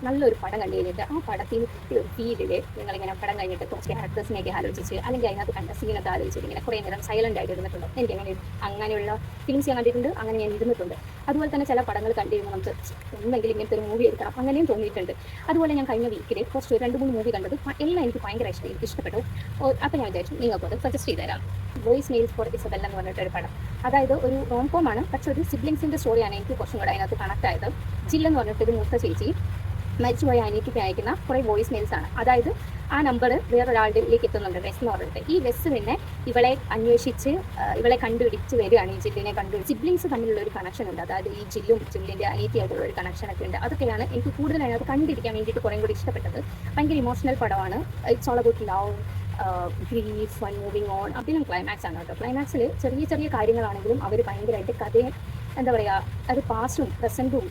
നല്ലൊരു പടം കണ്ടു കഴിഞ്ഞിട്ട് ആ പടത്തിൻ്റെ ഒരു ഫീലിൽ നിങ്ങളിങ്ങനെ പടം കഴിഞ്ഞിട്ട് കുറച്ച് ക്യാരക്ടേഴ്സിനെയൊക്കെ ആലോചിച്ച് അല്ലെങ്കിൽ അതിനകത്ത് കണ്ട സീനൊക്കെ ആലോചിച്ചിട്ട് ഇങ്ങനെ കുറേ നേരം സൈലൻ്റ് ആയിട്ട് ഇരുന്നിട്ടുണ്ട്. എനിക്ക് അങ്ങനെയുള്ള ഫിലിംസ് ഞാൻ കണ്ടിട്ടുണ്ട്, അങ്ങനെ ഞാൻ ഇരുന്നിട്ടുണ്ട്. അതുപോലെ തന്നെ ചില പടങ്ങൾ കണ്ടിരുമ്പോൾ നമുക്ക് ഒന്നെങ്കിലും ഇങ്ങനത്തെ ഒരു മൂവി എടുക്കണം അങ്ങനെയും തോന്നിയിട്ടുണ്ട്. അതുപോലെ ഞാൻ കഴിഞ്ഞ വീക്കിൽ കുറച്ച് 2-3 മൂവി കണ്ടത് എല്ലാം എനിക്ക് ഭയങ്കര ഇഷ്ടപ്പെട്ടു. അപ്പോൾ ഞാൻ വിചാരിച്ചു നിങ്ങൾക്ക് അത് സജസ്റ്റ് ചെയ്ത് തരാം. ബോയ്സ് മെയിൽസ് ഫോർ ഇസബെല്ല എന്ന് പറഞ്ഞിട്ടൊരു പടം. അതായത് ഒരു റോംകോമാണ്, പക്ഷെ ഒരു സിബ്ലിങ്സിൻ്റെ സ്റ്റോറിയാണ് എനിക്ക് കുറച്ചും കൂടെ അതിനകത്ത് കണക്ട് ആയത്. ജില്ലെന്ന് പറഞ്ഞിട്ടൊരു മൂത്ത ചേച്ചി മരിച്ചുപോയ അനിയത്തിക്ക് അയക്കുന്ന കുറേ വോയിസ് മെയിൽസ് ആണ്. അതായത് ആ നമ്പർ വേറൊരാളിലേക്ക് എത്തുന്നുണ്ട്, വെസ് എന്ന് പറഞ്ഞിട്ട്. ഈ വെസ് പിന്നെ ഇവളെ അന്വേഷിച്ച് ഇവളെ കണ്ടുപിടിച്ച് വരികയാണ്, ഈ ജില്ലിനെ സിബ്ലിങ്സ് തമ്മിലുള്ള ഒരു കണക്ഷൻ ഉണ്ട്. അതായത് ഈ ജില്ലിൻ്റെ അനിയത്തിയായിട്ടുള്ള ഒരു കണക്ഷനൊക്കെ ഉണ്ട്. അതൊക്കെയാണ് എനിക്ക് കൂടുതൽ അതിനകത്ത് കണ്ടിരിക്കാൻ വേണ്ടിയിട്ട് കുറേ കൂടി ഇഷ്ടപ്പെട്ടത്. ഭയങ്കര ഇമോഷണൽ പടമാണ്. It's all about love, grief and moving on. അതിലും ക്ലൈമാക്സ് ആണ് കേട്ടോ. ക്ലൈമാക്സിൽ ചെറിയ ചെറിയ കാര്യങ്ങളാണെങ്കിലും അവർ ഭയങ്കരമായിട്ട് കഥയെ എന്താ പറയുക, അത് പാസ്റ്റും പ്രസൻറ്റും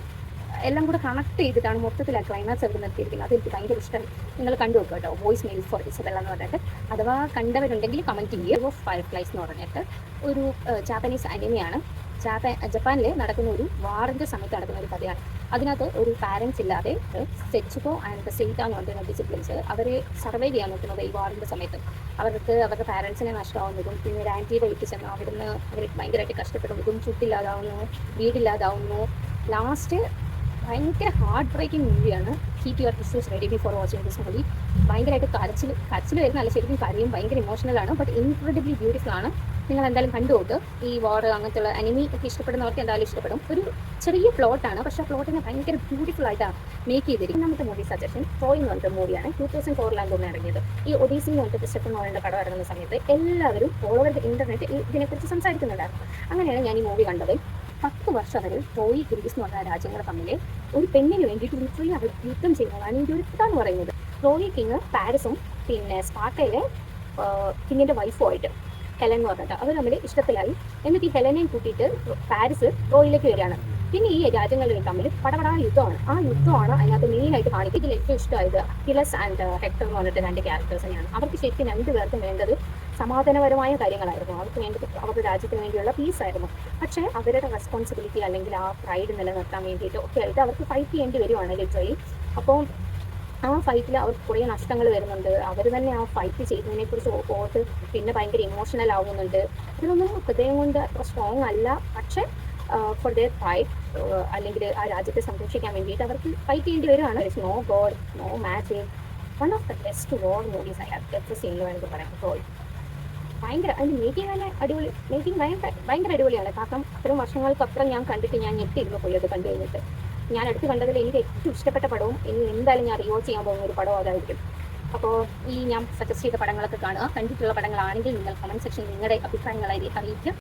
എല്ലാം കൂടെ കണക്ട് ചെയ്തിട്ടാണ് മൊത്തത്തിൽ ആ ക്ലൈമാക്സ് അവർ നിർത്തിയിരിക്കുന്നത്. അതെനിക്ക് ഭയങ്കര ഇഷ്ടം. നിങ്ങൾ കണ്ടു നോക്കുക കേട്ടോ, വോയിസ് മെയിൽ ഫോർ ഇസബെല്ല എന്ന് പറഞ്ഞിട്ട്. അഥവാ കണ്ടവരുണ്ടെങ്കിൽ കമൻറ്റ് ചെയ്യുക. ഓഫ് ഫയർഫ്ലൈസ് എന്ന് പറഞ്ഞിട്ട് ഒരു ജാപ്പനീസ് അനിമയാണ്. ജപ്പാനിൽ നടക്കുന്ന ഒരു വാറിൻ്റെ സമയത്ത് നടക്കുന്ന ഒരു കഥയാണ്. അതിനകത്ത് ഒരു പാരൻസ് ഇല്ലാതെ സെച്ചുകോ ആൻഡ് സെയ്റ്റ എന്ന് പറഞ്ഞിട്ടുള്ള ഡിസിപ്ലിൻസ് അവരെ സർവൈവ് ചെയ്യാൻ നോക്കുന്നത് ഈ വാറിൻ്റെ സമയത്ത്. അവർക്ക് അവരുടെ പാരൻസിനെ നഷ്ടമാവുന്നതും പിന്നെ ഒരു ആൻറ്റിയുടെ വീട്ടിൽ ചെന്ന് അവിടുന്ന് അവർ ഭയങ്കരമായിട്ട് കഷ്ടപ്പെടുന്നതും ഫുഡില്ലാതാവുന്നു, വീടില്ലാതാവുന്നു. ലാസ്റ്റ് ഭയങ്കര ഹാർട്ട് ബ്രേക്കിംഗ് മൂവിയാണ്. Keep your tissues ready before watching this movie. ഭയങ്കരമായിട്ട് കരച്ചിൽ വരുന്നല്ല, ശരിക്കും കരയും. ഭയങ്കര ഇമോഷണലാണ്, ബട്ട് ഇൻക്രെഡിബ്ലി ബ്യൂട്ടിഫുൾ ആണ്. നിങ്ങൾ എന്തായാലും കണ്ടു നോക്ക്. ഈ വാർ അങ്ങനത്തെയുള്ള അനിമി ഒക്കെ ഇഷ്ടപ്പെടുന്നവർക്ക് എന്തായാലും ഇഷ്ടപ്പെടും. ഒരു ചെറിയ പ്ലോട്ടാണ്, പക്ഷേ ആ പ്ലോട്ടിനെ ഭയങ്കര ബ്യൂട്ടിഫുൾ ആയിട്ടാണ് മേക്ക് ചെയ്തിരിക്കും. നമ്മുടെ മൂവി സജഷൻ ട്രോയ് എന്ന് പറഞ്ഞിട്ട് മൂവിയാണ്. 2004 തോന്നുന്നു ഇറങ്ങിയത്. ഈ ഒഡീസി എന്ന് പറഞ്ഞിട്ട് ക്രിസ്റ്റഫർ നോളൻ്റെ പടം ഇറങ്ങുന്ന സമയത്ത് എല്ലാവരും ഓൾ ഓവർ ദ ഇൻ്റർനെറ്റ് ഇതിനെക്കുറിച്ച് സംസാരിക്കുന്നുണ്ടായിരുന്നു. അങ്ങനെയാണ് ഞാൻ ഈ മൂവി കണ്ടത്. 10 വർഷം അവർ ട്രോയ്, ഗ്രീസ് എന്ന് പറഞ്ഞ രാജ്യങ്ങൾ തമ്മിൽ ഒരു പെണ്ണിന് വേണ്ടിയിട്ട് ലിറ്ററലി അവർ യുദ്ധം ചെയ്യുന്നതാണ് ഇതിൻ്റെ ഒരു ഇതാണ് പറയുന്നത്. ട്രോയ് കിങ് പാരിസും പിന്നെ സ്പാർട്ടയിലെ കിങ്ങിൻ്റെ വൈഫുമായിട്ട് ഹെലൻ എന്ന് പറഞ്ഞിട്ട് അവർ തമ്മിൽ ഇഷ്ടത്തിലായി. എന്നിട്ട് ഈ ഹെലനെയും കൂട്ടിയിട്ട് പാരിസ് ട്രോയിലേക്ക് വരികയാണ്. പിന്നെ ഈ രാജ്യങ്ങളിൽ തമ്മിൽ പടപടാ യുദ്ധമാണ്. ആ യുദ്ധമാണ് അതിനകത്ത് മെയിനായിട്ട് കാണിക്കുക. ഇതിൽ ഏറ്റവും ഇഷ്ടമായത് അക്കിലസ് ആൻഡ് ഹെക്ടർ എന്ന് പറഞ്ഞിട്ട് 2 ക്യാരക്ടേഴ്സ് തന്നെയാണ്. അവർക്ക് ശരിക്കും 2 പേർക്കും വേണ്ടത് സമാധാനപരമായ കാര്യങ്ങളായിരുന്നു. അവർക്ക് വേണ്ടത് അവരുടെ രാജ്യത്തിന് വേണ്ടിയുള്ള പീസായിരുന്നു. പക്ഷേ അവരുടെ റെസ്പോൺസിബിലിറ്റി അല്ലെങ്കിൽ ആ പ്രൈഡ് നിലനിർത്താൻ വേണ്ടിയിട്ട് ഒക്കെ ആയിട്ട് അവർക്ക് ഫൈറ്റ് ചെയ്യേണ്ടി വരുവാണ് ലിറ്ററലി. അപ്പോൾ ആ ഫൈറ്റിൽ അവർക്ക് കുറേ നഷ്ടങ്ങൾ വരുന്നുണ്ട്. അവർ തന്നെ ആ ഫൈറ്റ് ചെയ്തതിനെക്കുറിച്ച് ഓർത്ത് പിന്നെ ഭയങ്കര ഇമോഷണൽ ആവുന്നുണ്ട്. അതിലൊന്നും ഹൃദയം കൊണ്ട് അത്ര സ്ട്രോങ് അല്ല, പക്ഷേ ഫോർ ദെയർ ഫൈറ്റ് അല്ലെങ്കിൽ ആ രാജ്യത്തെ സംരക്ഷിക്കാൻ വേണ്ടിയിട്ട് അവർക്ക് ഫൈറ്റ് ചെയ്യേണ്ടി വരുവാണ്. No god, no magic. One of the best war movies I have ever seen എന്ന് പറയാം. ട്രോയ് ഭയങ്കര അതിൻ്റെ മേക്കിംഗ് തന്നെ അടിപൊളി. മേക്കിംഗ് ഭയങ്കര അടിപൊളിയാണ്. കാരണം അത്രയും വർഷങ്ങൾക്കപ്പുറം ഞാൻ കണ്ടിട്ട് ഞാൻ ഞെട്ടിയിരുന്നു പോയി അത് കണ്ടു കഴിഞ്ഞിട്ട്. ഞാൻ അടുത്ത് കണ്ടതിൽ എനിക്ക് ഏറ്റവും ഇഷ്ടപ്പെട്ട പടവും ഇനി എന്തായാലും ഞാൻ റിവോച്ച് ചെയ്യാൻ പോകുന്ന ഒരു പടവും അതായിരിക്കും. അപ്പോൾ ഈ ഞാൻ സജസ്റ്റ് ചെയ്ത പടങ്ങളൊക്കെ കാണുക. കണ്ടിട്ടുള്ള പടങ്ങളാണെങ്കിൽ നിങ്ങൾ കമൻറ്റ് സെക്ഷനിൽ നിങ്ങളുടെ അഭിപ്രായങ്ങളായി അറിയിക്കുക.